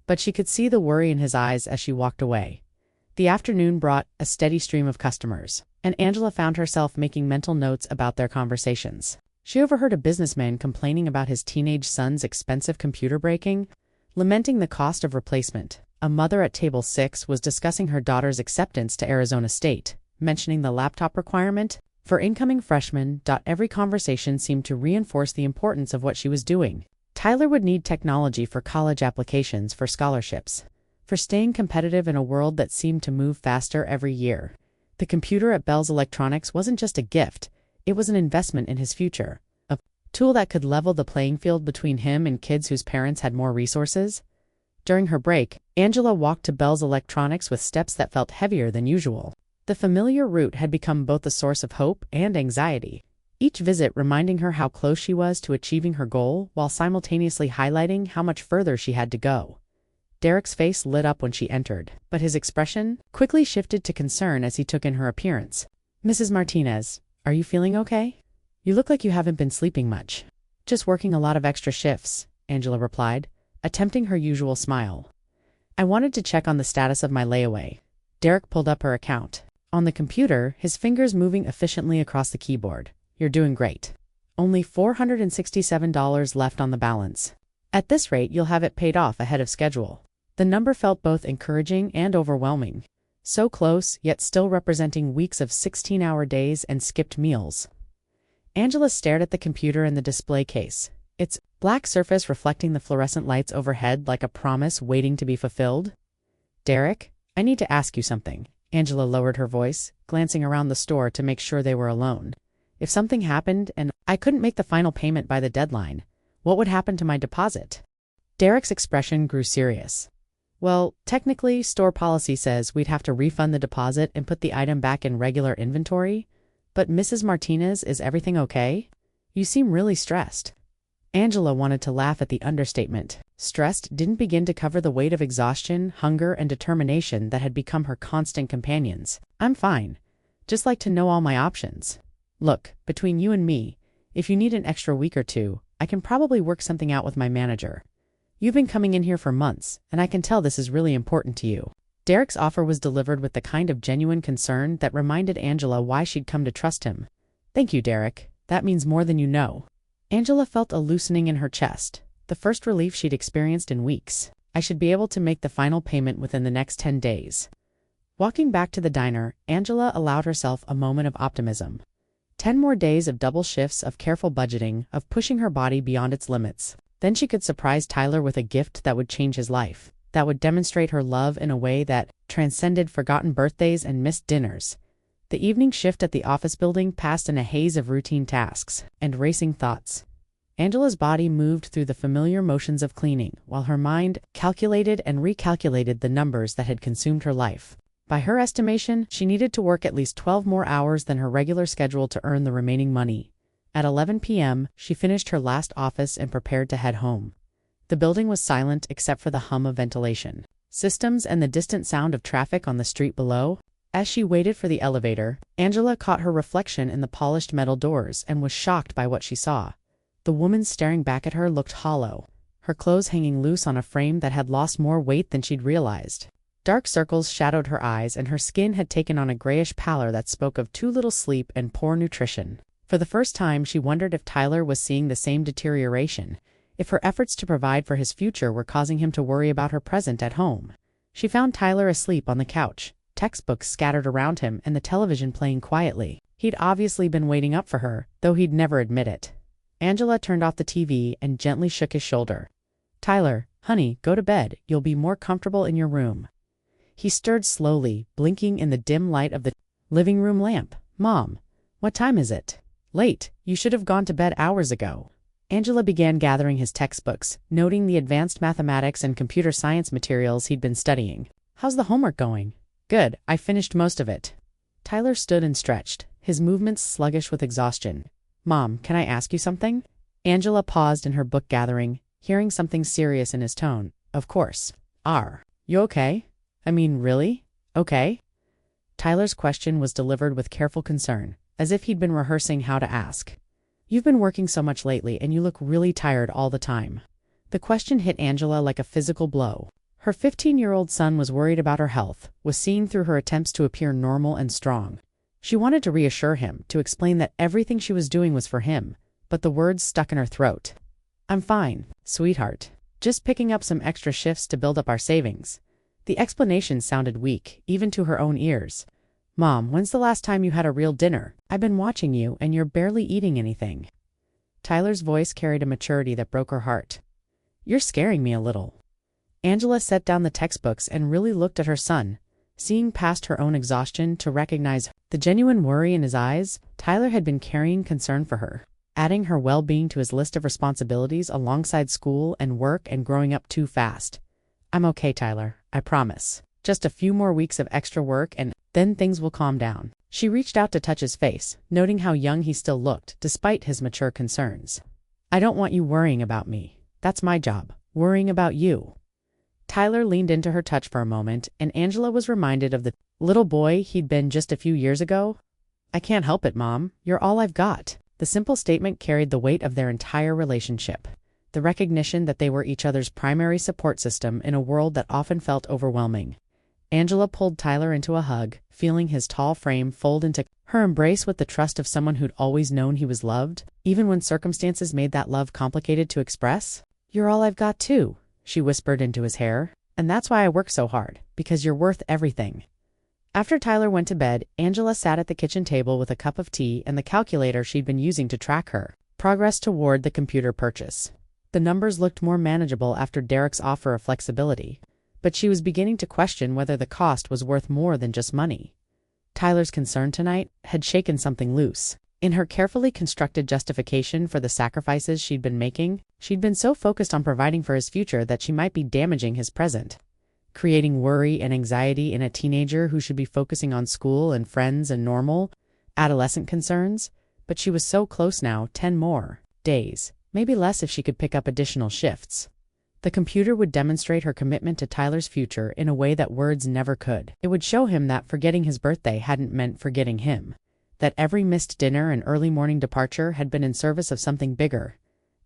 but she could see the worry in his eyes as she walked away. The afternoon brought a steady stream of customers, and Angela found herself making mental notes about their conversations. She overheard a businessman complaining about his teenage son's expensive computer breaking, lamenting the cost of replacement. A mother at table 6 was discussing her daughter's acceptance to Arizona State, mentioning the laptop requirement for incoming freshmen. Every conversation seemed to reinforce the importance of what she was doing. Tyler would need technology for college applications, for scholarships, for staying competitive in a world that seemed to move faster every year. The computer at Bells Electronics wasn't just a gift, it was an investment in his future, a tool that could level the playing field between him and kids whose parents had more resources. During her break, Angela walked to Bells Electronics with steps that felt heavier than usual. The familiar route had become both a source of hope and anxiety, each visit reminding her how close she was to achieving her goal while simultaneously highlighting how much further she had to go. Derek's face lit up when she entered, but his expression quickly shifted to concern as he took in her appearance. "Mrs. Martinez, are you feeling okay? You look like you haven't been sleeping much." "Just working a lot of extra shifts," Angela replied, attempting her usual smile. "I wanted to check on the status of my layaway." Derek pulled up her account. On the computer, his fingers moving efficiently across the keyboard. "You're doing great. Only $467 left on the balance. At this rate, you'll have it paid off ahead of schedule." The number felt both encouraging and overwhelming. So close, yet still representing weeks of 16-hour days and skipped meals. Angela stared at the computer and the display case, its black surface reflecting the fluorescent lights overhead like a promise waiting to be fulfilled. "Derek, I need to ask you something." Angela lowered her voice, glancing around the store to make sure they were alone. "If something happened and I couldn't make the final payment by the deadline, what would happen to my deposit?" Derek's expression grew serious. "Well, technically, store policy says we'd have to refund the deposit and put the item back in regular inventory. But Mrs. Martinez, is everything okay? You seem really stressed." Angela wanted to laugh at the understatement. Stressed didn't begin to cover the weight of exhaustion, hunger, and determination that had become her constant companions. "I'm fine. Just like to know all my options. Look, between you and me, if you need an extra week or two, I can probably work something out with my manager. You've been coming in here for months, and I can tell this is really important to you." Derek's offer was delivered with the kind of genuine concern that reminded Angela why she'd come to trust him. "Thank you, Derek. That means more than you know." Angela felt a loosening in her chest, the first relief she'd experienced in weeks. "I should be able to make the final payment within the next 10 days. Walking back to the diner, Angela allowed herself a moment of optimism. 10 more days of double shifts, of careful budgeting, of pushing her body beyond its limits. Then she could surprise Tyler with a gift that would change his life, that would demonstrate her love in a way that transcended forgotten birthdays and missed dinners. The evening shift at the office building passed in a haze of routine tasks and racing thoughts. Angela's body moved through the familiar motions of cleaning, while her mind calculated and recalculated the numbers that had consumed her life. By her estimation, she needed to work at least 12 more hours than her regular schedule to earn the remaining money. At 11 p.m., she finished her last office and prepared to head home. The building was silent except for the hum of ventilation systems and the distant sound of traffic on the street below. As she waited for the elevator, Angela caught her reflection in the polished metal doors and was shocked by what she saw. The woman staring back at her looked hollow, her clothes hanging loose on a frame that had lost more weight than she'd realized. Dark circles shadowed her eyes, and her skin had taken on a grayish pallor that spoke of too little sleep and poor nutrition. For the first time, she wondered if Tyler was seeing the same deterioration, if her efforts to provide for his future were causing him to worry about her present at home. She found Tyler asleep on the couch, textbooks scattered around him and the television playing quietly. He'd obviously been waiting up for her, though he'd never admit it. Angela turned off the TV and gently shook his shoulder. "Tyler, honey, go to bed. You'll be more comfortable in your room." He stirred slowly, blinking in the dim light of the living room lamp. "Mom, what time is it?" "Late. You should have gone to bed hours ago." Angela began gathering his textbooks, noting the advanced mathematics and computer science materials he'd been studying. "How's the homework going?" "Good. I finished most of it." Tyler stood and stretched, his movements sluggish with exhaustion. "Mom, can I ask you something?" Angela paused in her book gathering, hearing something serious in his tone. "Of course. You okay? I mean, really? Okay?" Tyler's question was delivered with careful concern, as if he'd been rehearsing how to ask. "You've been working so much lately, and you look really tired all the time." The question hit Angela like a physical blow. Her 15-year-old son was worried about her health, was seeing through her attempts to appear normal and strong. She wanted to reassure him, to explain that everything she was doing was for him, but the words stuck in her throat. "I'm fine, sweetheart. Just picking up some extra shifts to build up our savings." The explanation sounded weak, even to her own ears. "Mom, when's the last time you had a real dinner? I've been watching you, and you're barely eating anything." Tyler's voice carried a maturity that broke her heart. "You're scaring me a little." Angela set down the textbooks and really looked at her son, seeing past her own exhaustion to recognize the genuine worry in his eyes. Tyler had been carrying concern for her, adding her well-being to his list of responsibilities alongside school and work and growing up too fast. "I'm okay, Tyler, I promise. Just a few more weeks of extra work and then things will calm down." She reached out to touch his face, noting how young he still looked, despite his mature concerns. "I don't want you worrying about me. That's my job, worrying about you." Tyler leaned into her touch for a moment, and Angela was reminded of the little boy he'd been just a few years ago. "I can't help it, Mom. You're all I've got." The simple statement carried the weight of their entire relationship, the recognition that they were each other's primary support system in a world that often felt overwhelming. Angela pulled Tyler into a hug, feeling his tall frame fold into her embrace with the trust of someone who'd always known he was loved, even when circumstances made that love complicated to express. "You're all I've got too," she whispered into his hair. "And that's why I work so hard, because you're worth everything." After Tyler went to bed, Angela sat at the kitchen table with a cup of tea and the calculator she'd been using to track her progress toward the computer purchase. The numbers looked more manageable after Derek's offer of flexibility, but she was beginning to question whether the cost was worth more than just money. Tyler's concern tonight had shaken something loose. In her carefully constructed justification for the sacrifices she'd been making, she'd been so focused on providing for his future that she might be damaging his present, creating worry and anxiety in a teenager who should be focusing on school and friends and normal, adolescent concerns. But she was so close now, 10 more days, maybe less if she could pick up additional shifts. The computer would demonstrate her commitment to Tyler's future in a way that words never could. It would show him that forgetting his birthday hadn't meant forgetting him, that every missed dinner and early morning departure had been in service of something bigger.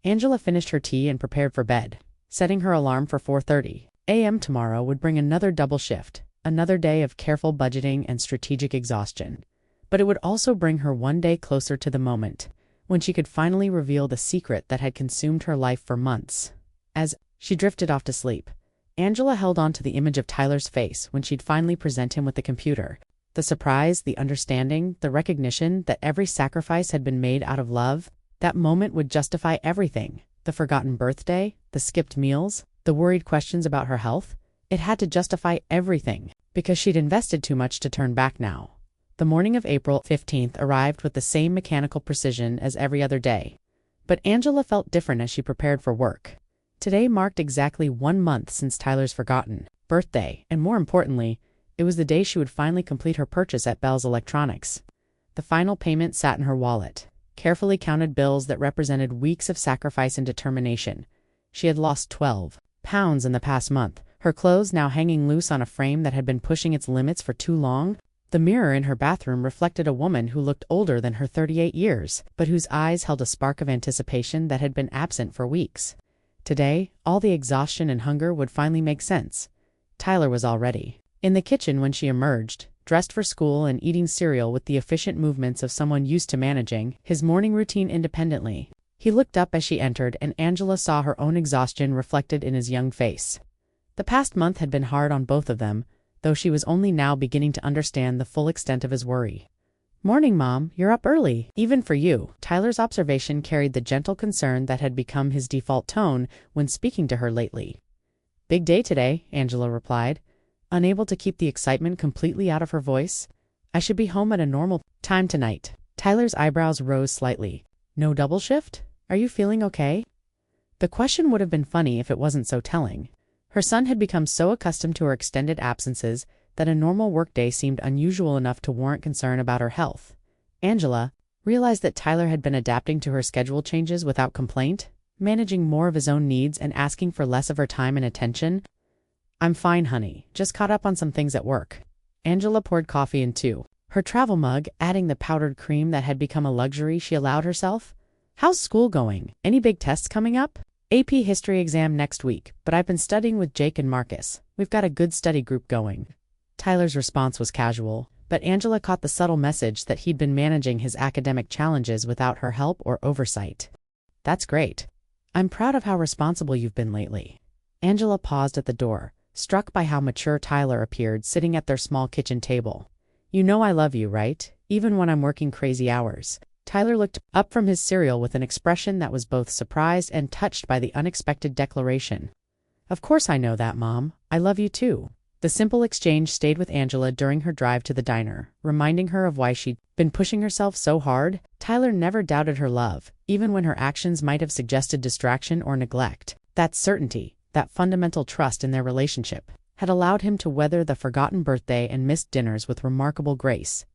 Angela finished her tea and prepared for bed, setting her alarm for 4:30 a.m. Tomorrow would bring another double shift, another day of careful budgeting and strategic exhaustion. But it would also bring her one day closer to the moment when she could finally reveal the secret that had consumed her life for months. As she drifted off to sleep, Angela held on to the image of Tyler's face when she'd finally present him with the computer. The surprise, the understanding, the recognition that every sacrifice had been made out of love. That moment would justify everything. The forgotten birthday, the skipped meals, the worried questions about her health. It had to justify everything, because she'd invested too much to turn back now. The morning of April 15th arrived with the same mechanical precision as every other day. But Angela felt different as she prepared for work. Today marked exactly 1 month since Tyler's forgotten birthday, and more importantly, It was the day she would finally complete her purchase at Bell's Electronics. The final payment sat in her wallet. Carefully counted bills that represented weeks of sacrifice and determination. She had lost 12 pounds in the past month, her clothes now hanging loose on a frame that had been pushing its limits for too long. The mirror in her bathroom reflected a woman who looked older than her 38 years, but whose eyes held a spark of anticipation that had been absent for weeks. Today, all the exhaustion and hunger would finally make sense. Tyler was all ready. In the kitchen when she emerged, dressed for school and eating cereal with the efficient movements of someone used to managing his morning routine independently. He looked up as she entered, and Angela saw her own exhaustion reflected in his young face. The past month had been hard on both of them, though she was only now beginning to understand the full extent of his worry. "Morning, Mom. You're up early. Even for you." Tyler's observation carried the gentle concern that had become his default tone when speaking to her lately. "Big day today," Angela replied, unable to keep the excitement completely out of her voice. "I should be home at a normal time tonight." Tyler's eyebrows rose slightly. "No double shift? Are you feeling okay?" The question would have been funny if it wasn't so telling. Her son had become so accustomed to her extended absences that a normal workday seemed unusual enough to warrant concern about her health. Angela realized that Tyler had been adapting to her schedule changes without complaint, managing more of his own needs and asking for less of her time and attention. "I'm fine, honey. Just caught up on some things at work." Angela poured coffee into her travel mug, adding the powdered cream that had become a luxury she allowed herself. "How's school going? Any big tests coming up?" "AP history exam next week, but I've been studying with Jake and Marcus. We've got a good study group going." Tyler's response was casual, but Angela caught the subtle message that he'd been managing his academic challenges without her help or oversight. "That's great. I'm proud of how responsible you've been lately." Angela paused at the door, struck by how mature Tyler appeared sitting at their small kitchen table. "You know I love you, right? Even when I'm working crazy hours." Tyler looked up from his cereal with an expression that was both surprised and touched by the unexpected declaration. "Of course I know that, Mom. I love you too." The simple exchange stayed with Angela during her drive to the diner, reminding her of why she'd been pushing herself so hard. Tyler never doubted her love, even when her actions might have suggested distraction or neglect. That certainty, that fundamental trust in their relationship, had allowed him to weather the forgotten birthday and missed dinners with remarkable grace.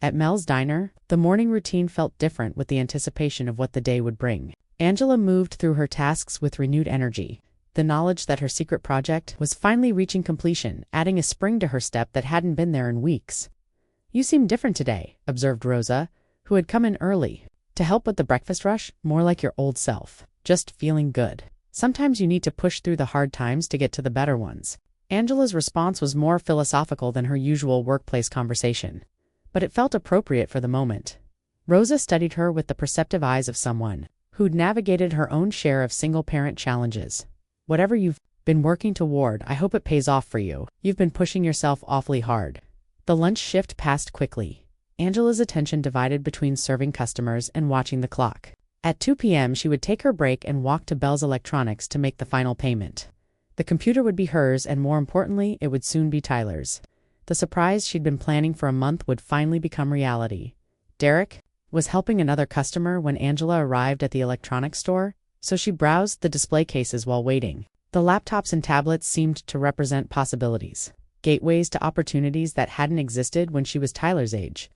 At Mel's diner, the morning routine felt different with the anticipation of what the day would bring. Angela moved through her tasks with renewed energy, the knowledge that her secret project was finally reaching completion, adding a spring to her step that hadn't been there in weeks. "You seem different today," observed Rosa, who had come in early to help with the breakfast rush. "More like your old self. Just feeling good. Sometimes you need to push through the hard times to get to the better ones." Angela's response was more philosophical than her usual workplace conversation, but it felt appropriate for the moment. Rosa studied her with the perceptive eyes of someone who'd navigated her own share of single-parent challenges. "Whatever you've been working toward, I hope it pays off for you. You've been pushing yourself awfully hard." The lunch shift passed quickly. Angela's attention divided between serving customers and watching the clock. At 2 p.m., she would take her break and walk to Bell's Electronics to make the final payment. The computer would be hers, and more importantly, it would soon be Tyler's. The surprise she'd been planning for a month would finally become reality. Derek was helping another customer when Angela arrived at the electronics store, so she browsed the display cases while waiting. The laptops and tablets seemed to represent possibilities, gateways to opportunities that hadn't existed when she was Tyler's age.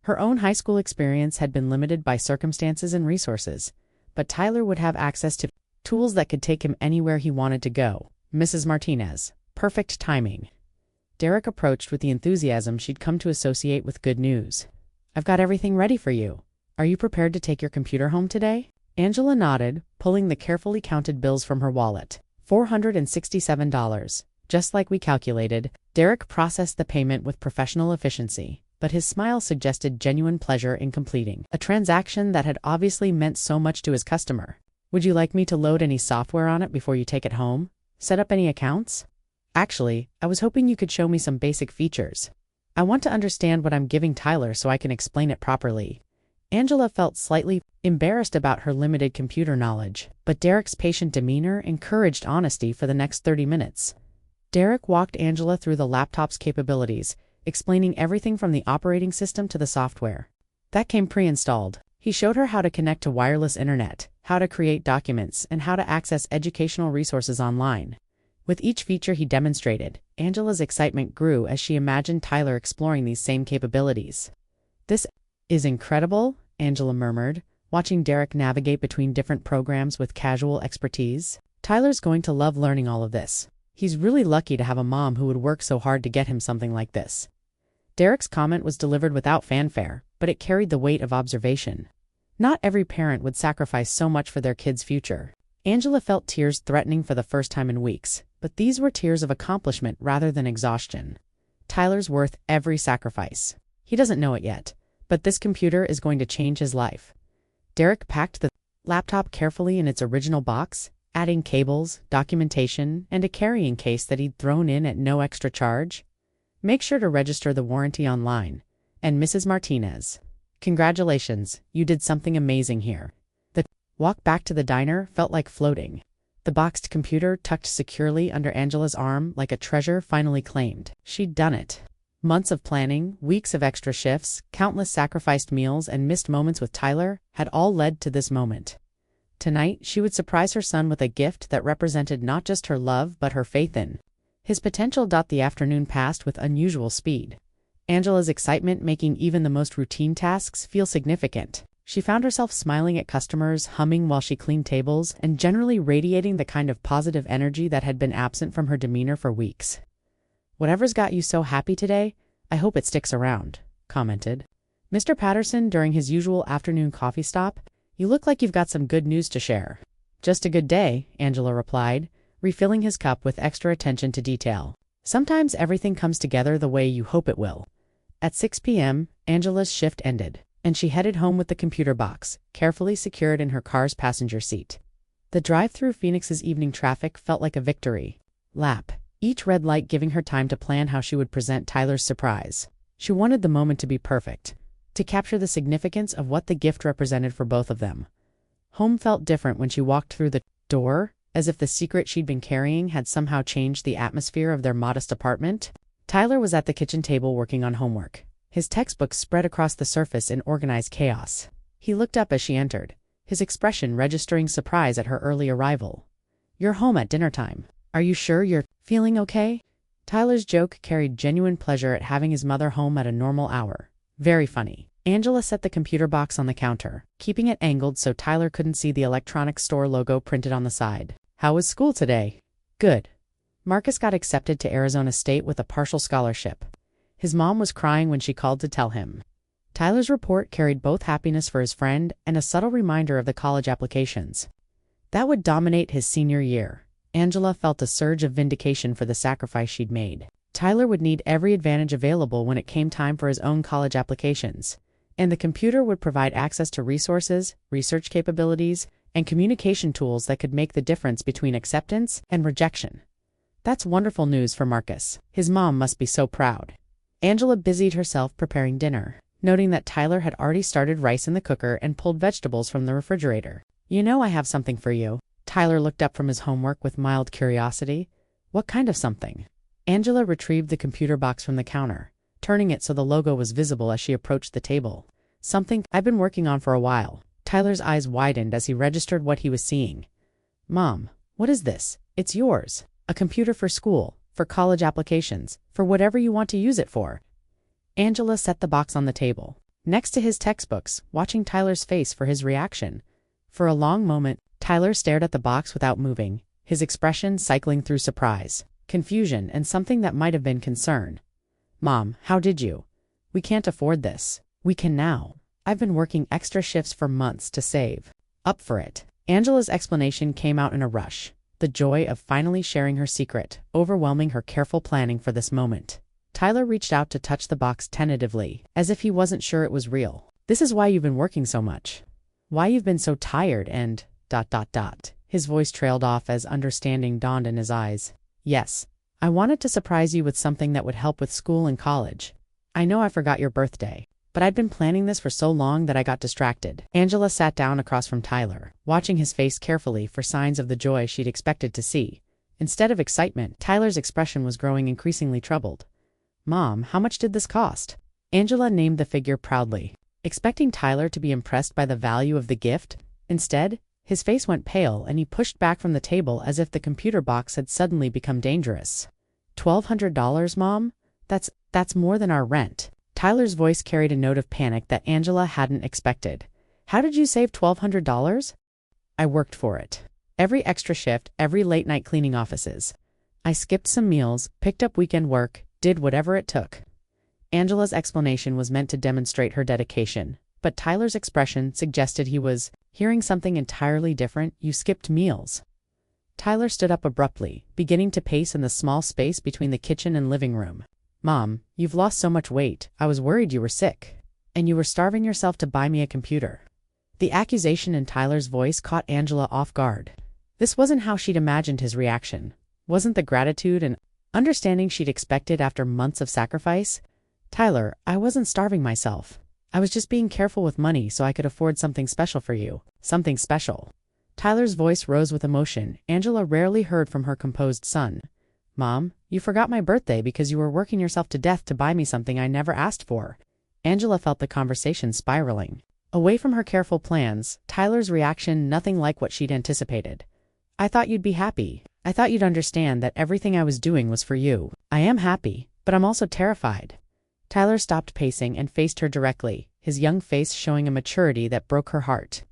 Her own high school experience had been limited by circumstances and resources, but Tyler would have access to tools that could take him anywhere he wanted to go. Mrs. Martinez. Perfect timing. Derek approached with the enthusiasm she'd come to associate with good news. "I've got everything ready for you. Are you prepared to take your computer home today?" Angela nodded, pulling the carefully counted bills from her wallet. $467. Just like we calculated. Derek processed the payment with professional efficiency, but his smile suggested genuine pleasure in completing a transaction that had obviously meant so much to his customer. "Would you like me to load any software on it before you take it home? Set up any accounts?" "Actually, I was hoping you could show me some basic features. I want to understand what I'm giving Tyler so I can explain it properly." Angela felt slightly embarrassed about her limited computer knowledge, but Derek's patient demeanor encouraged honesty for the next 30 minutes. Derek walked Angela through the laptop's capabilities, explaining everything from the operating system to the software. That came pre-installed. He showed her how to connect to wireless internet, how to create documents, and how to access educational resources online. With each feature he demonstrated, Angela's excitement grew as she imagined Tyler exploring these same capabilities. "This is incredible," Angela murmured, watching Derek navigate between different programs with casual expertise. "Tyler's going to love learning all of this. He's really lucky to have a mom who would work so hard to get him something like this." Derek's comment was delivered without fanfare, but it carried the weight of observation. Not every parent would sacrifice so much for their kid's future. Angela felt tears threatening for the first time in weeks, but these were tears of accomplishment rather than exhaustion. Tyler's worth every sacrifice. He doesn't know it yet, but this computer is going to change his life. Derek packed the laptop carefully in its original box, adding cables, documentation, and a carrying case that he'd thrown in at no extra charge. "Make sure to register the warranty online. And Mrs. Martinez, congratulations, you did something amazing here." The walk back to the diner felt like floating. The boxed computer tucked securely under Angela's arm like a treasure finally claimed. She'd done it. Months of planning, weeks of extra shifts, countless sacrificed meals, and missed moments with Tyler had all led to this moment. Tonight, she would surprise her son with a gift that represented not just her love but her faith in his potential. The afternoon passed with unusual speed, Angela's excitement making even the most routine tasks feel significant. She found herself smiling at customers, humming while she cleaned tables, and generally radiating the kind of positive energy that had been absent from her demeanor for weeks. "Whatever's got you so happy today, I hope it sticks around," commented Mr. Patterson during his usual afternoon coffee stop. "You look like you've got some good news to share." "Just a good day," Angela replied, refilling his cup with extra attention to detail. "Sometimes everything comes together the way you hope it will." At 6 p.m., Angela's shift ended, and she headed home with the computer box, carefully secured in her car's passenger seat. The drive through Phoenix's evening traffic felt like a victory lap, each red light giving her time to plan how she would present Tyler's surprise. She wanted the moment to be perfect, to capture the significance of what the gift represented for both of them. Home felt different when she walked through the door, as if the secret she'd been carrying had somehow changed the atmosphere of their modest apartment. Tyler was at the kitchen table working on homework, his textbooks spread across the surface in organized chaos. He looked up as she entered, his expression registering surprise at her early arrival. "You're home at dinner time. Are you sure you're feeling okay?" Tyler's joke carried genuine pleasure at having his mother home at a normal hour. "Very funny." Angela set the computer box on the counter, keeping it angled so Tyler couldn't see the electronics store logo printed on the side. "How was school today?" "Good. Marcus got accepted to Arizona State with a partial scholarship. His mom was crying when she called to tell him." Tyler's report carried both happiness for his friend and a subtle reminder of the college applications that would dominate his senior year. Angela felt a surge of vindication for the sacrifice she'd made. Tyler would need every advantage available when it came time for his own college applications, and the computer would provide access to resources, research capabilities, and communication tools that could make the difference between acceptance and rejection. That's wonderful news for Marcus. His mom must be so proud. Angela busied herself preparing dinner, noting that Tyler had already started rice in the cooker and pulled vegetables from the refrigerator. "You know I have something for you." Tyler looked up from his homework with mild curiosity. "What kind of something?" Angela retrieved the computer box from the counter, turning it so the logo was visible as she approached the table. "Something I've been working on for a while." Tyler's eyes widened as he registered what he was seeing. "Mom, what is this?" "It's yours. A computer for school, for college applications, for whatever you want to use it for." Angela set the box on the table, next to his textbooks, watching Tyler's face for his reaction. For a long moment, Tyler stared at the box without moving, his expression cycling through surprise, confusion, and something that might have been concern. "Mom, how did you? We can't afford this." "We can now. I've been working extra shifts for months to save up for it." Angela's explanation came out in a rush, the joy of finally sharing her secret, overwhelming her careful planning for this moment. Tyler reached out to touch the box tentatively, as if he wasn't sure it was real. "This is why you've been working so much. Why you've been so tired and ... His voice trailed off as understanding dawned in his eyes. "Yes. I wanted to surprise you with something that would help with school and college. I know I forgot your birthday, but I'd been planning this for so long that I got distracted." Angela sat down across from Tyler, watching his face carefully for signs of the joy she'd expected to see. Instead of excitement, Tyler's expression was growing increasingly troubled. "Mom, how much did this cost?" Angela named the figure proudly, expecting Tyler to be impressed by the value of the gift. Instead, His face went pale and he pushed back from the table as if the computer box had suddenly become dangerous. $1,200, Mom? That's more than our rent. Tyler's voice carried a note of panic that Angela hadn't expected. How did you save $1,200? I worked for it. Every extra shift, every late night cleaning offices. I skipped some meals, picked up weekend work, did whatever it took. Angela's explanation was meant to demonstrate her dedication, but Tyler's expression suggested he was hearing something entirely different. You skipped meals. Tyler stood up abruptly, beginning to pace in the small space between the kitchen and living room. Mom, you've lost so much weight. I was worried you were sick. And you were starving yourself to buy me a computer. The accusation in Tyler's voice caught Angela off guard. This wasn't how she'd imagined his reaction. Wasn't the gratitude and understanding she'd expected after months of sacrifice. Tyler, I wasn't starving myself. I was just being careful with money so I could afford something special for you. Something special. Tyler's voice rose with emotion Angela rarely heard from her composed son. Mom, you forgot my birthday because you were working yourself to death to buy me something I never asked for. Angela felt the conversation spiraling. Away from her careful plans, Tyler's reaction nothing like what she'd anticipated. I thought you'd be happy. I thought you'd understand that everything I was doing was for you. I am happy, but I'm also terrified. Tyler stopped pacing and faced her directly, his young face showing a maturity that broke her heart.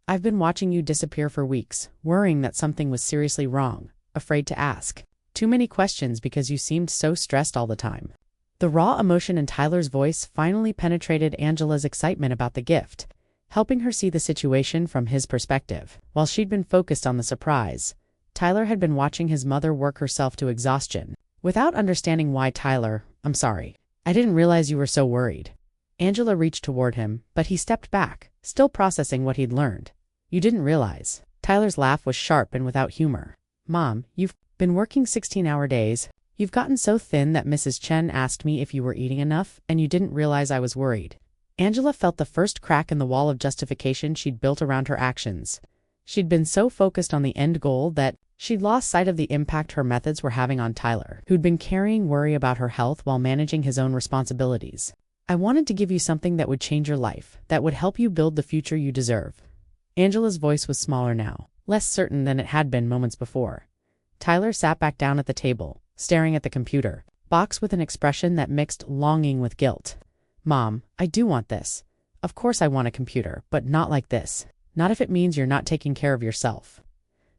I've been watching you disappear for weeks, worrying that something was seriously wrong, afraid to ask. Too many questions because you seemed so stressed all the time. The raw emotion in Tyler's voice finally penetrated Angela's excitement about the gift, helping her see the situation from his perspective. While she'd been focused on the surprise, Tyler had been watching his mother work herself to exhaustion. Without understanding why I'm sorry. I didn't realize you were so worried. Angela reached toward him, but he stepped back, still processing what he'd learned. You didn't realize. Tyler's laugh was sharp and without humor. Mom, you've been working 16-hour days. You've gotten so thin that Mrs. Chen asked me if you were eating enough, and you didn't realize I was worried. Angela felt the first crack in the wall of justification she'd built around her actions. She'd been so focused on the end goal that she'd lost sight of the impact her methods were having on Tyler, who'd been carrying worry about her health while managing his own responsibilities. I wanted to give you something that would change your life, that would help you build the future you deserve. Angela's voice was smaller now, less certain than it had been moments before. Tyler sat back down at the table, staring at the computer box with an expression that mixed longing with guilt. Mom, I do want this. Of course I want a computer, but not like this. Not if it means you're not taking care of yourself.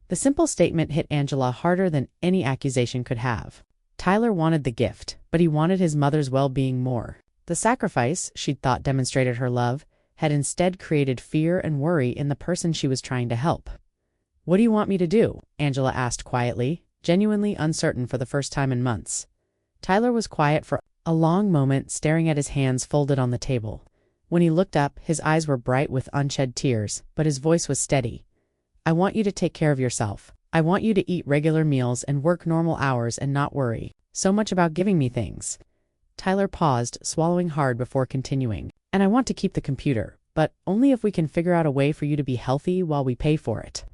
The simple statement hit Angela harder than any accusation could have. Tyler wanted the gift, but he wanted his mother's well-being more. The sacrifice, she'd thought demonstrated her love, had instead created fear and worry in the person she was trying to help. What do you want me to do? Angela asked quietly, genuinely uncertain for the first time in months. Tyler was quiet for a long moment, staring at his hands folded on the table. When he looked up, his eyes were bright with unshed tears, but his voice was steady. I want you to take care of yourself. I want you to eat regular meals and work normal hours and not worry so much about giving me things. Tyler paused, swallowing hard before continuing. And I want to keep the computer, but only if we can figure out a way for you to be healthy while we pay for it.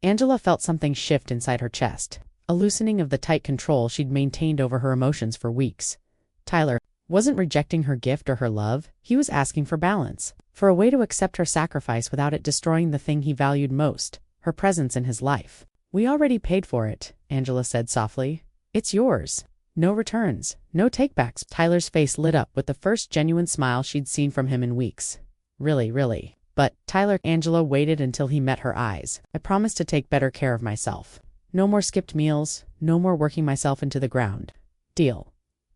Angela felt something shift inside her chest, a loosening of the tight control she'd maintained over her emotions for weeks. Tyler wasn't rejecting her gift or her love, he was asking for balance, for a way to accept her sacrifice without it destroying the thing he valued most, her presence in his life. We already paid for it, Angela said softly. It's yours. No returns, no takebacks. Tyler's face lit up with the first genuine smile she'd seen from him in weeks. Really. But, Tyler, Angela waited until he met her eyes. I promised to take better care of myself. No more skipped meals, no more working myself into the ground. Deal.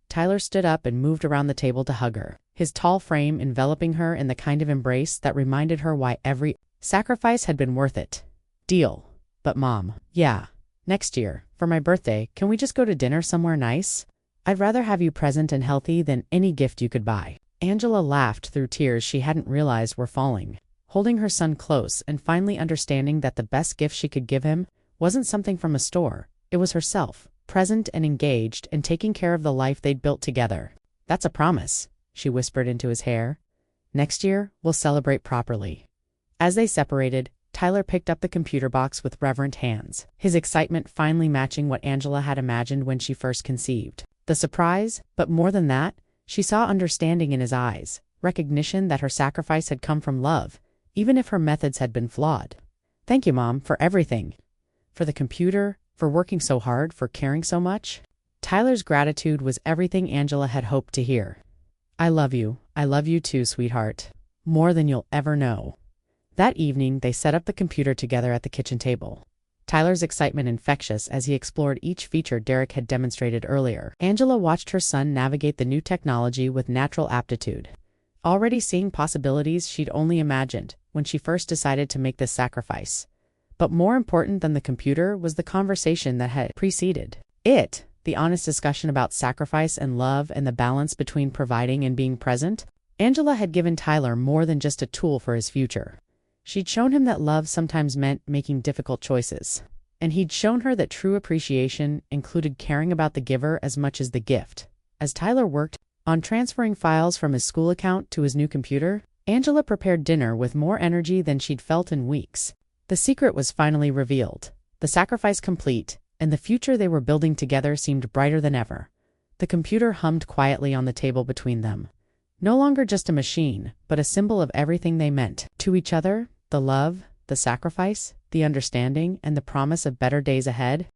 Tyler stood up and moved around the table to hug her, his tall frame enveloping her in the kind of embrace that reminded her why every sacrifice had been worth it. Deal. But Mom, yeah. Next year, for my birthday, can we just go to dinner somewhere nice? I'd rather have you present and healthy than any gift you could buy. Angela laughed through tears she hadn't realized were falling, holding her son close and finally understanding that the best gift she could give him wasn't something from a store. It was herself, present and engaged and taking care of the life they'd built together. That's a promise, she whispered into his hair. Next year, we'll celebrate properly. As they separated, Tyler picked up the computer box with reverent hands, his excitement finally matching what Angela had imagined when she first conceived. The surprise, but more than that, she saw understanding in his eyes, recognition that her sacrifice had come from love, even if her methods had been flawed. Thank you, Mom, for everything. For the computer, for working so hard, for caring so much. Tyler's gratitude was everything Angela had hoped to hear. I love you. I love you too, sweetheart. More than you'll ever know. That evening, they set up the computer together at the kitchen table. Tyler's excitement infectious as he explored each feature Derek had demonstrated earlier. Angela watched her son navigate the new technology with natural aptitude, already seeing possibilities she'd only imagined when she first decided to make this sacrifice. But more important than the computer was the conversation that had preceded it, the honest discussion about sacrifice and love and the balance between providing and being present. Angela had given Tyler more than just a tool for his future. She'd shown him that love sometimes meant making difficult choices. And he'd shown her that true appreciation included caring about the giver as much as the gift. As Tyler worked on transferring files from his school account to his new computer, Angela prepared dinner with more energy than she'd felt in weeks. The secret was finally revealed, the sacrifice complete, and the future they were building together seemed brighter than ever. The computer hummed quietly on the table between them. No longer just a machine, but a symbol of everything they meant to each other, the love, the sacrifice, the understanding, and the promise of better days ahead.